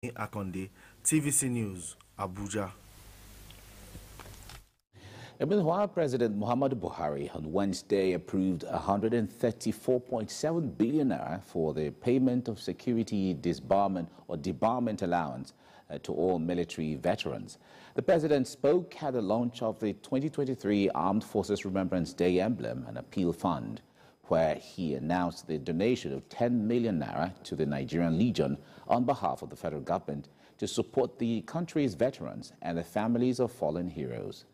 Akonde, TVC News, Abuja. Meanwhile, President Muhammadu Buhari on Wednesday approved 134.7 billion naira for the payment of Security Debarment Allowance to all military veterans. The president spoke at the launch of the 2023 Armed Forces Remembrance Day emblem and appeal fund, where he announced the donation of 10 million naira to the Nigerian Legion on behalf of the federal government to support the country's veterans and the families of fallen heroes.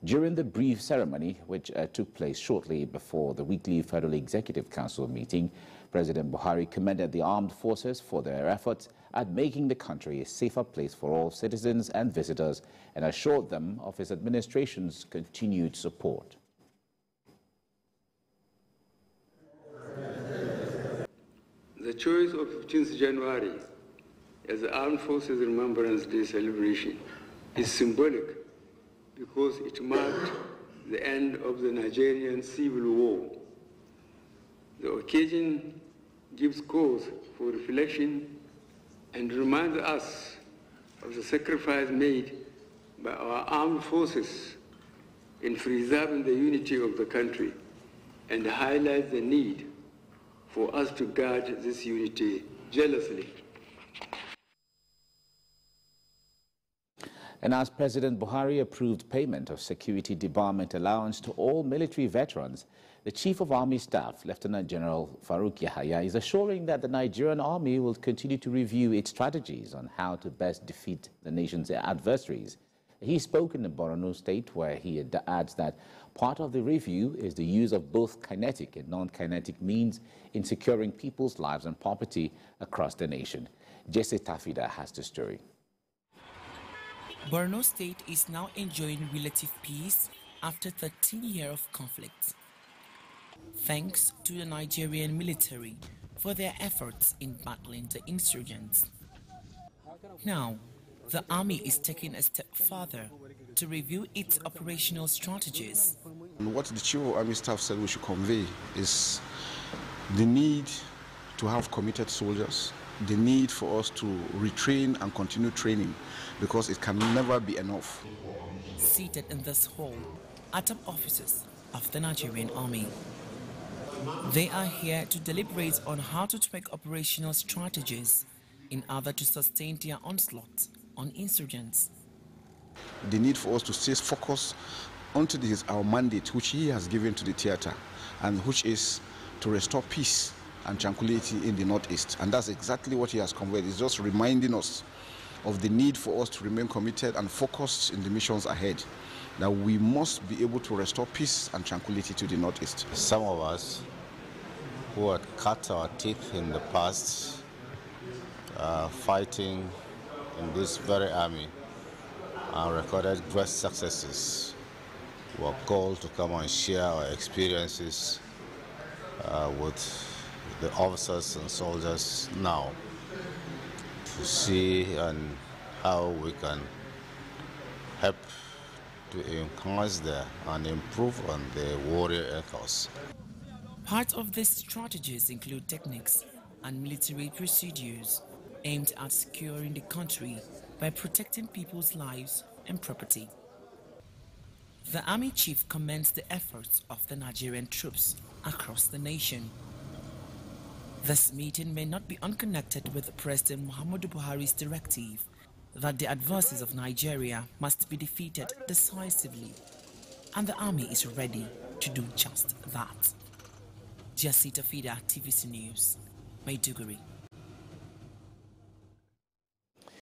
During the brief ceremony, which took place shortly before the weekly Federal Executive Council meeting, President Buhari commended the armed forces for their efforts at making the country a safer place for all citizens and visitors and assured them of his administration's continued support. The choice of 15th January as the Armed Forces Remembrance Day celebration is symbolic because it marked the end of the Nigerian Civil War. The occasion gives cause for reflection and reminds us of the sacrifice made by our armed forces in preserving the unity of the country and highlights the need for us to guard this unity jealously. And as President Buhari approved payment of Security Debarment Allowance to all military veterans, the Chief of Army Staff, Lieutenant General Faruk Yahaya, is assuring that the Nigerian Army will continue to review its strategies on how to best defeat the nation's adversaries. He spoke in the Borno state, where he adds that part of the review is the use of both kinetic and non-kinetic means in securing people's lives and property across the nation. Jesse Tafida has the story. Borno State is now enjoying relative peace after 13 years of conflict, thanks to the Nigerian military for their efforts in battling the insurgents. Now, the army is taking a step further to review its operational strategies. What the Chief of Army Staff said we should convey is the need to have committed soldiers, the need for us to retrain and continue training, because it can never be enough. Seated in this hall are top officers of the Nigerian Army. They are here to deliberate on how to tweak operational strategies in order to sustain their onslaught on insurgents. The need for us to stay focused onto our mandate, which he has given to the theater, and which is to restore peace and tranquility in the Northeast. And that's exactly what he has conveyed. It's just reminding us of the need for us to remain committed and focused in the missions ahead, that we must be able to restore peace and tranquility to the Northeast. Some of us who had cut our teeth in the past fighting in this very army and recorded great successes were called to come and share our experiences with the officers and soldiers now, to see and how we can help to enhance and improve on the warrior ethos. Part of these strategies include techniques and military procedures aimed at securing the country by protecting people's lives and property. The Army Chief commends the efforts of the Nigerian troops across the nation. This meeting may not be unconnected with President Muhammadu Buhari's directive that the adversaries of Nigeria must be defeated decisively, and the army is ready to do just that. Jesse Tafida, TVC News, Maiduguri.